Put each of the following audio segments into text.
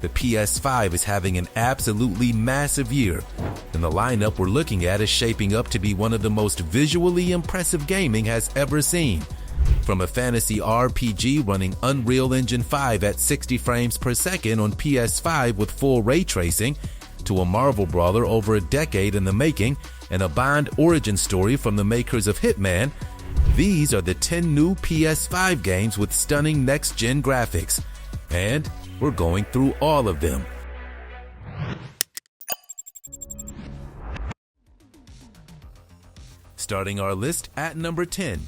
The PS5 is having an absolutely massive year, and the lineup we're looking at is shaping up to be one of the most visually impressive gaming has ever seen. From a fantasy RPG running Unreal Engine 5 at 60 frames per second on PS5 with full ray tracing, to a Marvel brawler over a decade in the making, and a Bond origin story from the makers of Hitman, these are the 10 new PS5 games with stunning next-gen graphics. And we're going through all of them. Starting our list at number 10,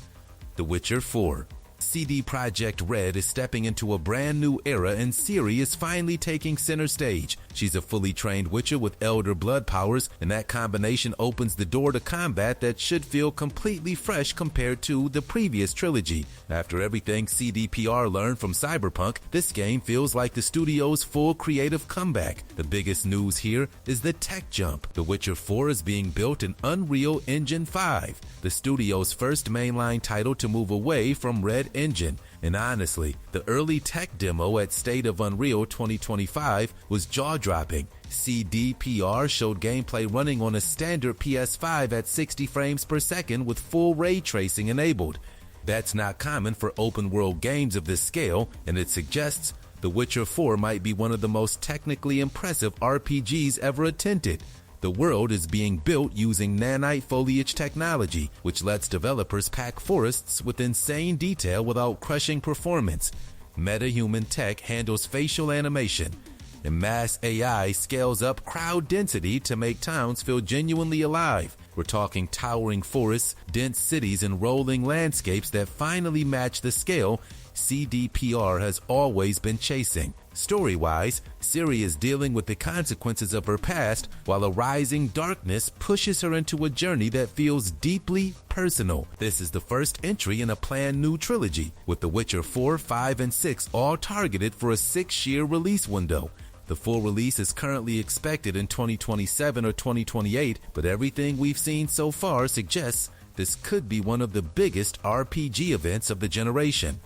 The Witcher 4. CD Projekt Red is stepping into a brand new era, and Ciri is finally taking center stage. She's a fully trained Witcher with Elder Blood powers, and that combination opens the door to combat that should feel completely fresh compared to the previous trilogy. After everything CDPR learned from Cyberpunk, this game feels like the studio's full creative comeback. The biggest news here is the tech jump. The Witcher 4 is being built in Unreal Engine 5, the studio's first mainline title to move away from Red Engine. And honestly, the early tech demo at State of Unreal 2025 was jaw-dropping. CDPR showed gameplay running on a standard PS5 at 60 frames per second with full ray tracing enabled. That's not common for open-world games of this scale, and it suggests The Witcher 4 might be one of the most technically impressive RPGs ever attempted. The world is being built using nanite foliage technology, which lets developers pack forests with insane detail without crushing performance. Metahuman tech handles facial animation, and mass AI scales up crowd density to make towns feel genuinely alive. We're talking towering forests, dense cities, and rolling landscapes that finally match the scale CDPR has always been chasing. Story-wise, Ciri is dealing with the consequences of her past, while a rising darkness pushes her into a journey that feels deeply personal. This is the first entry in a planned new trilogy, with The Witcher 4, 5, and 6 all targeted for a 6-year release window. The full release is currently expected in 2027 or 2028, but everything we've seen so far suggests this could be one of the biggest RPG events of the generation.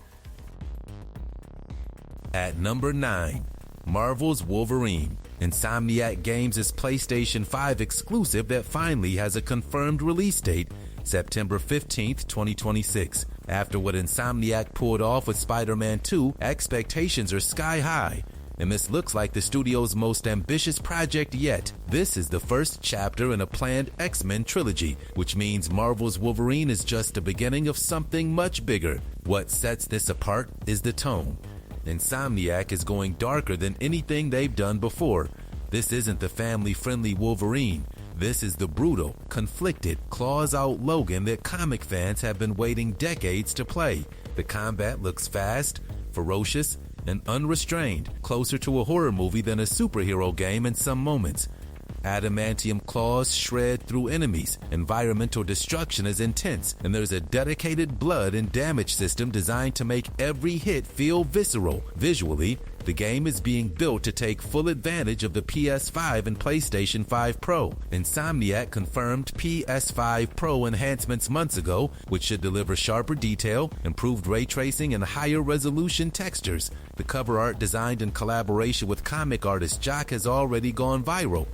At number 9, Marvel's Wolverine. Insomniac Games' PlayStation 5 exclusive that finally has a confirmed release date, September 15th, 2026. After what Insomniac pulled off with Spider-Man 2, expectations are sky high, and this looks like the studio's most ambitious project yet. This is the first chapter in a planned X-Men trilogy, which means Marvel's Wolverine is just the beginning of something much bigger. What sets this apart is the tone. Insomniac is going darker than anything they've done before. This isn't the family-friendly Wolverine. This is the brutal, conflicted, claws-out Logan that comic fans have been waiting decades to play. The combat looks fast, ferocious, and unrestrained, closer to a horror movie than a superhero game in some moments. Adamantium claws shred through enemies, environmental destruction is intense, and there's a dedicated blood and damage system designed to make every hit feel visceral. Visually, the game is being built to take full advantage of the PS5 and PlayStation 5 Pro. Insomniac confirmed PS5 Pro enhancements months ago, which should deliver sharper detail, improved ray tracing, and higher resolution textures. The cover art, designed in collaboration with comic artist Jock, has already gone viral,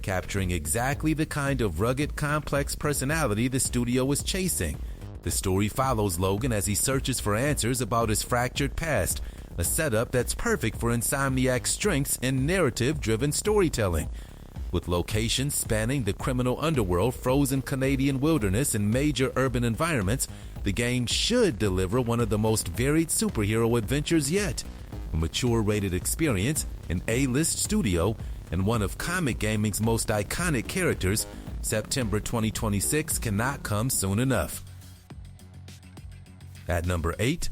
capturing exactly the kind of rugged, complex personality the studio is chasing. The story follows Logan as he searches for answers about his fractured past, a setup that's perfect for Insomniac's strengths in narrative-driven storytelling. With locations spanning the criminal underworld, frozen Canadian wilderness, and major urban environments, the game should deliver one of the most varied superhero adventures yet. A mature-rated experience, an A-list studio, and one of comic gaming's most iconic characters, September 2026 cannot come soon enough. At number 8,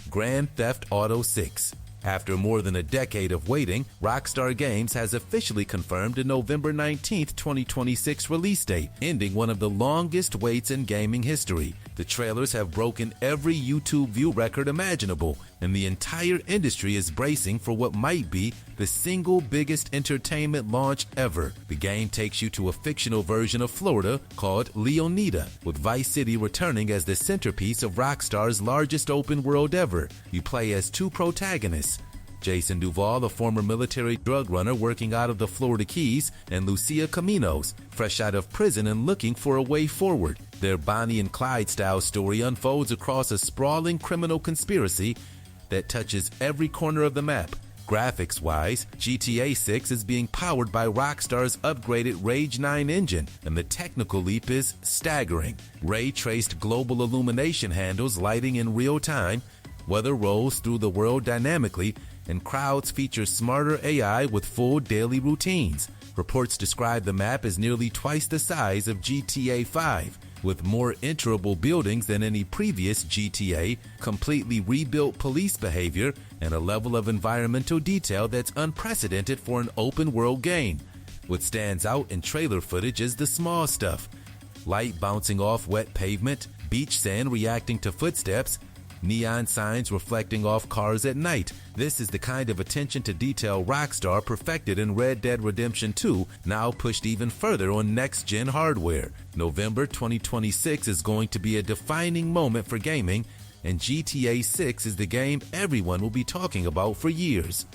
Grand Theft Auto 6. After more than a decade of waiting, Rockstar Games has officially confirmed a November 19th, 2026 release date, ending one of the longest waits in gaming history. The trailers have broken every YouTube view record imaginable, and the entire industry is bracing for what might be the single biggest entertainment launch ever. The game takes you to a fictional version of Florida called Leonida, with Vice City returning as the centerpiece of Rockstar's largest open world ever. You play as two protagonists, Jason Duvall, a former military drug runner working out of the Florida Keys, and Lucia Caminos, fresh out of prison and looking for a way forward. Their Bonnie and Clyde-style story unfolds across a sprawling criminal conspiracy that touches every corner of the map. Graphics-wise, GTA 6 is being powered by Rockstar's upgraded Rage 9 engine, and the technical leap is staggering. Ray-traced global illumination handles lighting in real time, weather rolls through the world dynamically, and crowds feature smarter AI with full daily routines. Reports describe the map as nearly twice the size of GTA 5, with more enterable buildings than any previous GTA, completely rebuilt police behavior, and a level of environmental detail that's unprecedented for an open-world game. What stands out in trailer footage is the small stuff: light bouncing off wet pavement, beach sand reacting to footsteps, neon signs reflecting off cars at night. This is the kind of attention to detail Rockstar perfected in Red Dead Redemption 2, now pushed even further on next-gen hardware. November 2026 is going to be a defining moment for gaming, and GTA 6 is the game everyone will be talking about for years.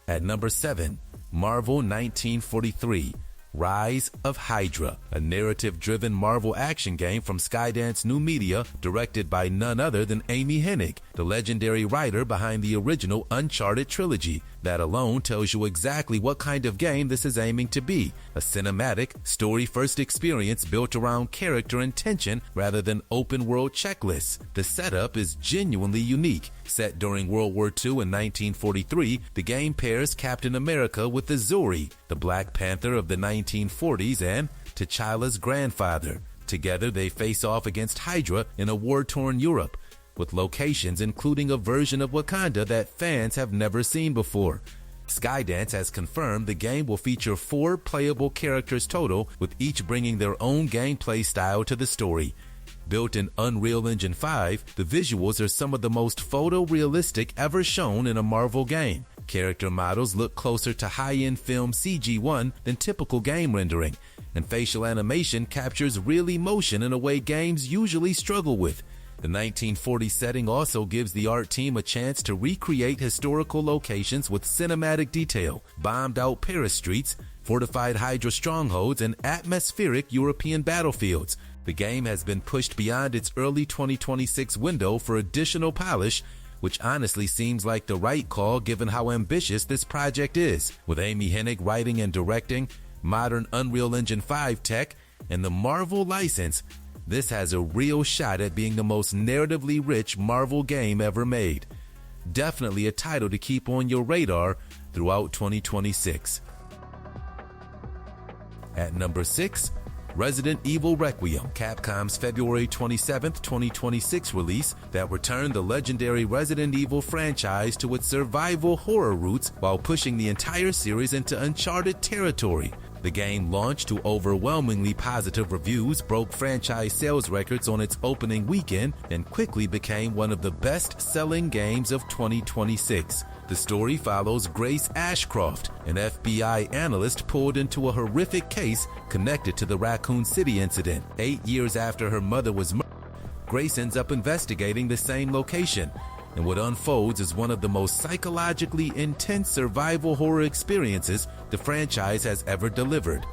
At number 7, Marvel 1943. Rise of Hydra, a narrative-driven Marvel action game from Skydance New Media, directed by none other than Amy Hennig, the legendary writer behind the original Uncharted trilogy. That alone tells you exactly what kind of game this is aiming to be: a cinematic, story-first experience built around character and tension rather than open-world checklists. The setup is genuinely unique. Set during World War II in 1943, the game pairs Captain America with the Zuri, the Black Panther of the 1940s, and T'Challa's grandfather. Together, they face off against Hydra in a war-torn Europe, with locations including a version of Wakanda that fans have never seen before. Skydance has confirmed the game will feature 4 playable characters total, with each bringing their own gameplay style to the story. Built in Unreal Engine 5, the visuals are some of the most photorealistic ever shown in a Marvel game. Character models look closer to high-end film CG1 than typical game rendering, and facial animation captures real emotion in a way games usually struggle with. The 1940 setting also gives the art team a chance to recreate historical locations with cinematic detail, bombed-out Paris streets, fortified Hydra strongholds, and atmospheric European battlefields. The game has been pushed beyond its early 2026 window for additional polish, which honestly seems like the right call given how ambitious this project is. With Amy Hennig writing and directing, modern Unreal Engine 5 tech, and the Marvel license, this has a real shot at being the most narratively rich Marvel game ever made. Definitely a title to keep on your radar throughout 2026. At number 6, Resident Evil Requiem, Capcom's February 27, 2026 release that returned the legendary Resident Evil franchise to its survival horror roots while pushing the entire series into uncharted territory. The game launched to overwhelmingly positive reviews, broke franchise sales records on its opening weekend, and quickly became one of the best-selling games of 2026. The story follows Grace Ashcroft, an FBI analyst pulled into a horrific case connected to the Raccoon City incident. 8 years after her mother was murdered, Grace ends up investigating the same location, and what unfolds is one of the most psychologically intense survival horror experiences the franchise has ever delivered.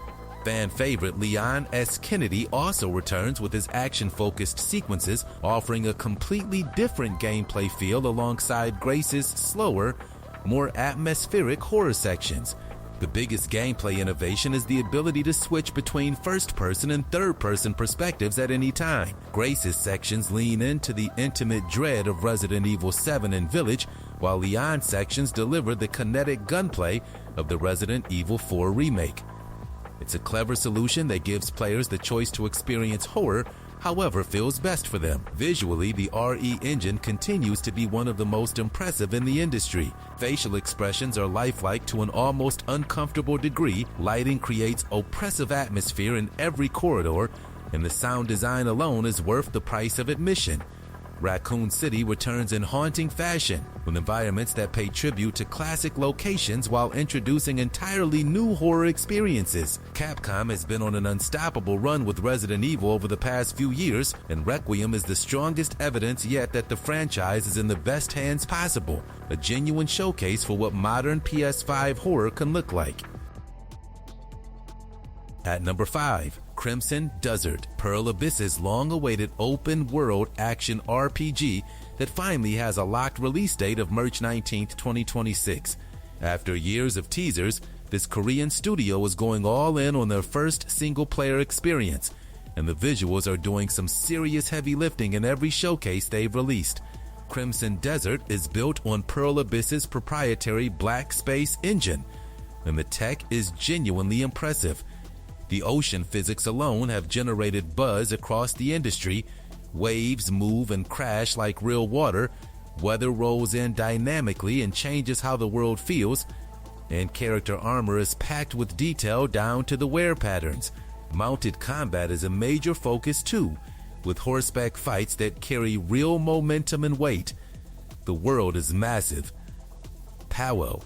Fan favorite Leon S. Kennedy also returns with his action-focused sequences, offering a completely different gameplay feel alongside Grace's slower, more atmospheric horror sections. The biggest gameplay innovation is the ability to switch between first-person and third-person perspectives at any time. Grace's sections lean into the intimate dread of Resident Evil 7 and Village, while Leon's sections deliver the kinetic gunplay of the Resident Evil 4 remake. It's a clever solution that gives players the choice to experience horror however feels best for them. Visually, the RE engine continues to be one of the most impressive in the industry. Facial expressions are lifelike to an almost uncomfortable degree, lighting creates oppressive atmosphere in every corridor, and the sound design alone is worth the price of admission. Raccoon City returns in haunting fashion, with environments that pay tribute to classic locations while introducing entirely new horror experiences. Capcom has been on an unstoppable run with Resident Evil over the past few years, and Requiem is the strongest evidence yet that the franchise is in the best hands possible, a genuine showcase for what modern PS5 horror can look like. At number 5, Crimson Desert, Pearl Abyss's long-awaited open-world action RPG that finally has a locked release date of March 19, 2026. After years of teasers, this Korean studio is going all in on their first single-player experience, and the visuals are doing some serious heavy lifting in every showcase they've released. Crimson Desert is built on Pearl Abyss's proprietary Black Space engine, and the tech is genuinely impressive. The ocean physics alone have generated buzz across the industry. Waves move and crash like real water, weather rolls in dynamically and changes how the world feels, and character armor is packed with detail down to the wear patterns. Mounted combat is a major focus too, with horseback fights that carry real momentum and weight. The world is massive. Powell.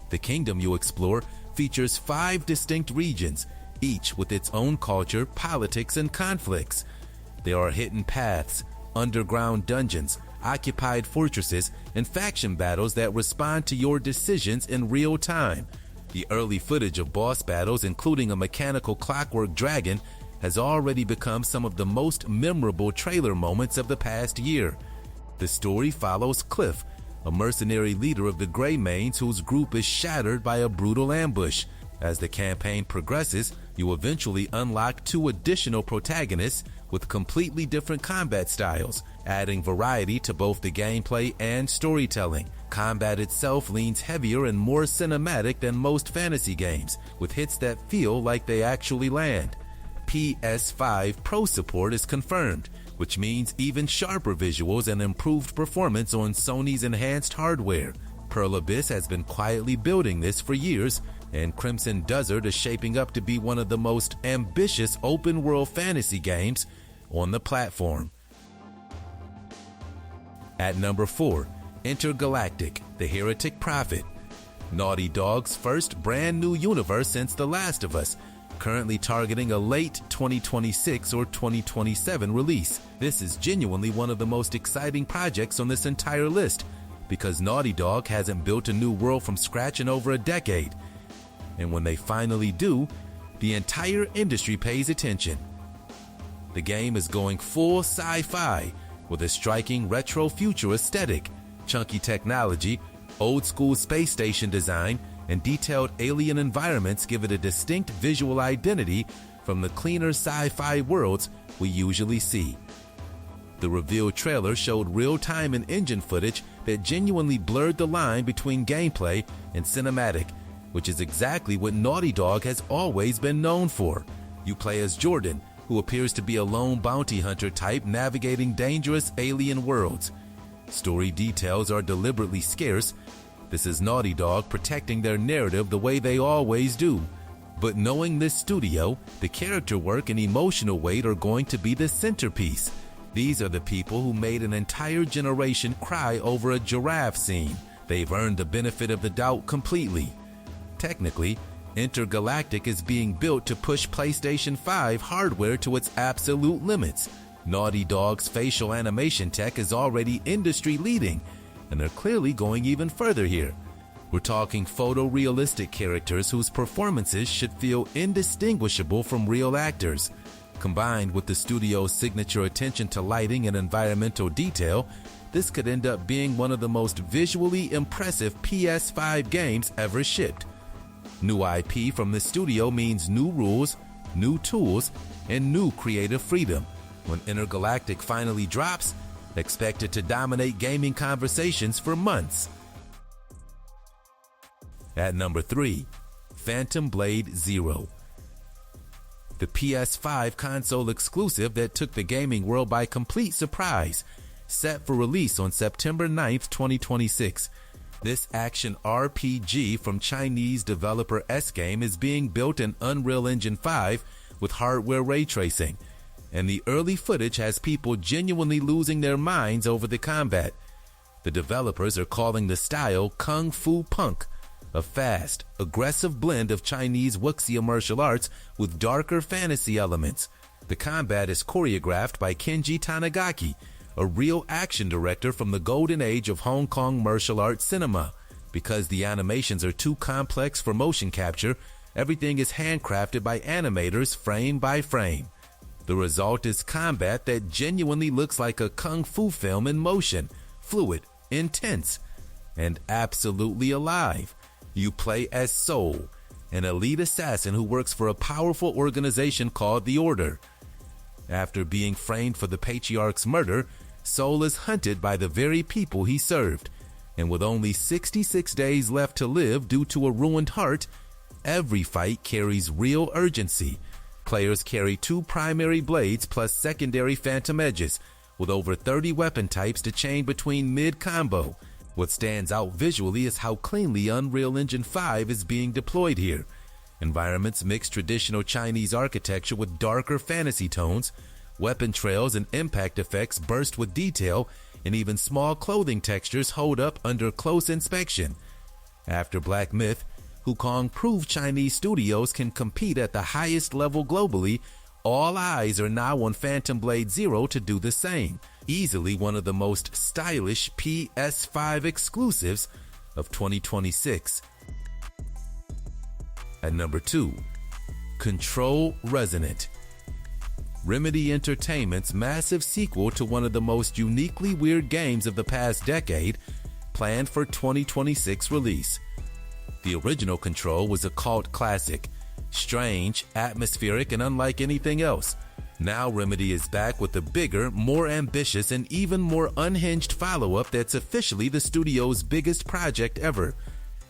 The kingdom you explore features 5 distinct regions, each with its own culture, politics, and conflicts. There are hidden paths, underground dungeons, occupied fortresses, and faction battles that respond to your decisions in real time. The early footage of boss battles, including a mechanical clockwork dragon, has already become some of the most memorable trailer moments of the past year. The story follows Cliff, a mercenary leader of the Greymanes whose group is shattered by a brutal ambush. As the campaign progresses, you eventually unlock 2 additional protagonists with completely different combat styles, adding variety to both the gameplay and storytelling. Combat itself leans heavier and more cinematic than most fantasy games, with hits that feel like they actually land. PS5 Pro support is confirmed, which means even sharper visuals and improved performance on Sony's enhanced hardware. Pearl Abyss has been quietly building this for years, and Crimson Desert is shaping up to be one of the most ambitious open-world fantasy games on the platform. At number 4, Intergalactic, The Heretic Prophet. Naughty Dog's first brand new universe since The Last of Us, currently targeting a late 2026 or 2027 release. This is genuinely one of the most exciting projects on this entire list, because Naughty Dog hasn't built a new world from scratch in over a decade. And when they finally do, the entire industry pays attention. The game is going full sci-fi with a striking retro-future aesthetic, chunky technology, old-school space station design, and detailed alien environments give it a distinct visual identity from the cleaner sci-fi worlds we usually see. The reveal trailer showed real-time and engine footage that genuinely blurred the line between gameplay and cinematic, which is exactly what Naughty Dog has always been known for. You play as Jordan, who appears to be a lone bounty hunter type navigating dangerous alien worlds. Story details are deliberately scarce. This is Naughty Dog protecting their narrative the way they always do. But knowing this studio, the character work and emotional weight are going to be the centerpiece. These are the people who made an entire generation cry over a giraffe scene. They've earned the benefit of the doubt completely. Technically, Intergalactic is being built to push PlayStation 5 hardware to its absolute limits. Naughty Dog's facial animation tech is already industry-leading, and they're clearly going even further here. We're talking photorealistic characters whose performances should feel indistinguishable from real actors. Combined with the studio's signature attention to lighting and environmental detail, this could end up being one of the most visually impressive PS5 games ever shipped. New IP from the studio means new rules, new tools, and new creative freedom. When Intergalactic finally drops, expect it to dominate gaming conversations for months. At number 3, Phantom Blade Zero. The PS5 console exclusive that took the gaming world by complete surprise, set for release on September 9th, 2026. This action RPG from Chinese developer S-Game is being built in Unreal Engine 5 with hardware ray tracing, and the early footage has people genuinely losing their minds over the combat. The developers are calling the style Kung Fu Punk, a fast, aggressive blend of Chinese wuxia martial arts with darker fantasy elements. The combat is choreographed by Kenji Tanigaki, a real action director from the golden age of Hong Kong martial arts cinema. Because the animations are too complex for motion capture, everything is handcrafted by animators frame by frame. The result is combat that genuinely looks like a kung fu film in motion, fluid, intense, and absolutely alive. You play as Soul, an elite assassin who works for a powerful organization called the Order. After being framed for the patriarch's murder, Soul is hunted by the very people he served, and with only 66 days left to live due to a ruined heart, every fight carries real urgency. Players carry 2 primary blades plus secondary phantom edges, with over 30 weapon types to chain between mid-combo. What stands out visually is how cleanly Unreal Engine 5 is being deployed here. Environments mix traditional Chinese architecture with darker fantasy tones, weapon trails and impact effects burst with detail, and even small clothing textures hold up under close inspection. After Black Myth, Wukong proved Chinese studios can compete at the highest level globally. All eyes are now on Phantom Blade Zero to do the same. Easily one of the most stylish PS5 exclusives of 2026. At number 2, Control Resonant. Remedy Entertainment's massive sequel to one of the most uniquely weird games of the past decade, planned for 2026 release. The original Control was a cult classic, strange, atmospheric, and unlike anything else. Now Remedy is back with a bigger, more ambitious, and even more unhinged follow-up that's officially the studio's biggest project ever.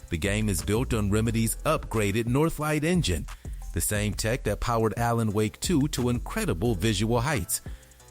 The game is built on Remedy's upgraded Northlight engine, the same tech that powered Alan Wake 2 to incredible visual heights.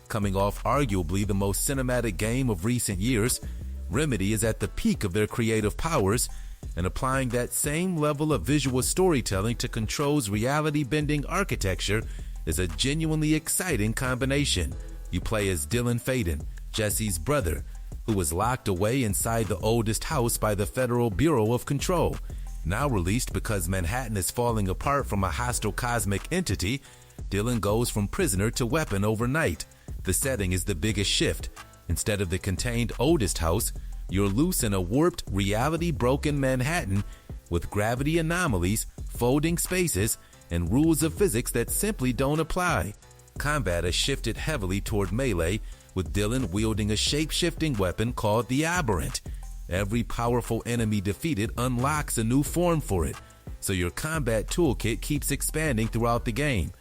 Coming off arguably the most cinematic game of recent years, Remedy is at the peak of their creative powers, and applying that same level of visual storytelling to Control's reality-bending architecture is a genuinely exciting combination. You play as Dylan Faden, Jesse's brother, who was locked away inside the oldest house by the Federal Bureau of Control. Now released because Manhattan is falling apart from a hostile cosmic entity, Dylan goes from prisoner to weapon overnight. The setting is the biggest shift. Instead of the contained oldest house, you're loose in a warped, reality-broken Manhattan with gravity anomalies, folding spaces, and rules of physics that simply don't apply. Combat has shifted heavily toward melee, with Dylan wielding a shape-shifting weapon called the Aberrant. Every powerful enemy defeated unlocks a new form for it, so your combat toolkit keeps expanding throughout the game.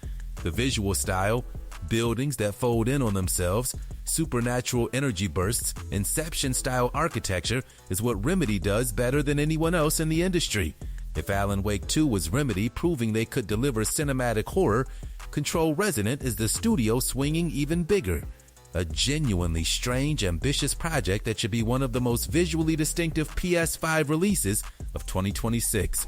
The visual style, buildings that fold in on themselves, supernatural energy bursts, Inception-style architecture is what Remedy does better than anyone else in the industry. If Alan Wake 2 was Remedy proving they could deliver cinematic horror, Control Resonant is the studio swinging even bigger. A genuinely strange, ambitious project that should be one of the most visually distinctive PS5 releases of 2026.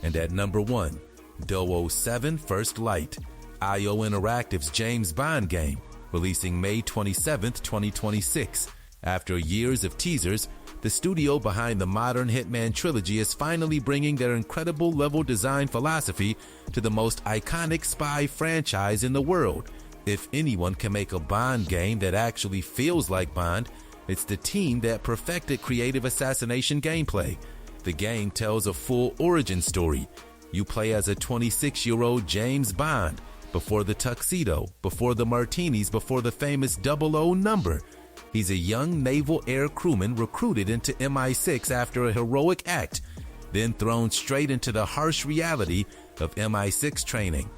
And at number 1, 007 First Light, IO Interactive's James Bond game, releasing May 27, 2026. After years of teasers, the studio behind the modern Hitman trilogy is finally bringing their incredible level design philosophy to the most iconic spy franchise in the world. If anyone can make a Bond game that actually feels like Bond, it's the team that perfected creative assassination gameplay. The game tells a full origin story. You play as a 26-year-old James Bond, before the tuxedo, before the martinis, before the famous 00 number. He's a young naval air crewman recruited into MI6 after a heroic act, then thrown straight into the harsh reality of MI6 training.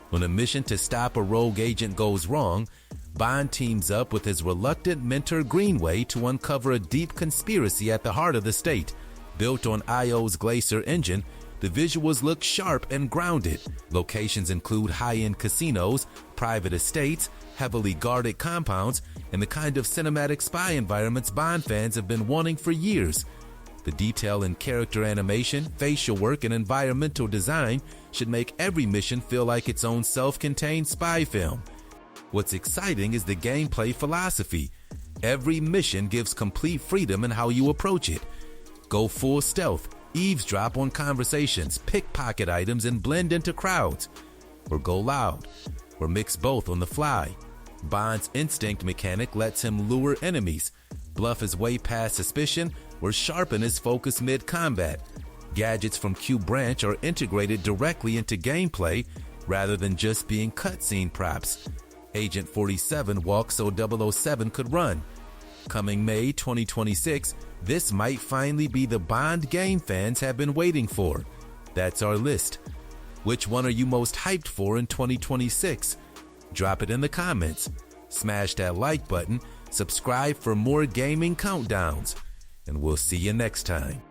When a mission to stop a rogue agent goes wrong, Bond teams up with his reluctant mentor Greenway to uncover a deep conspiracy at the heart of the state. Built on IO's Glacier engine, the visuals look sharp and grounded. Locations include high-end casinos, private estates, heavily guarded compounds, and the kind of cinematic spy environments Bond fans have been wanting for years. The detail in character animation, facial work, and environmental design should make every mission feel like its own self-contained spy film. What's exciting is the gameplay philosophy. Every mission gives complete freedom in how you approach it. Go full stealth, eavesdrop on conversations, pickpocket items, and blend into crowds. Or go loud, or mix both on the fly. Bond's instinct mechanic lets him lure enemies, bluff his way past suspicion, or sharpen his focus mid-combat. Gadgets from Q Branch are integrated directly into gameplay rather than just being cutscene props. Agent 47 walks so 007 could run. Coming May 2026, this might finally be the Bond game fans have been waiting for. That's our list. Which one are you most hyped for in 2026? Drop it in the comments. Smash that like button, subscribe for more gaming countdowns, and we'll see you next time.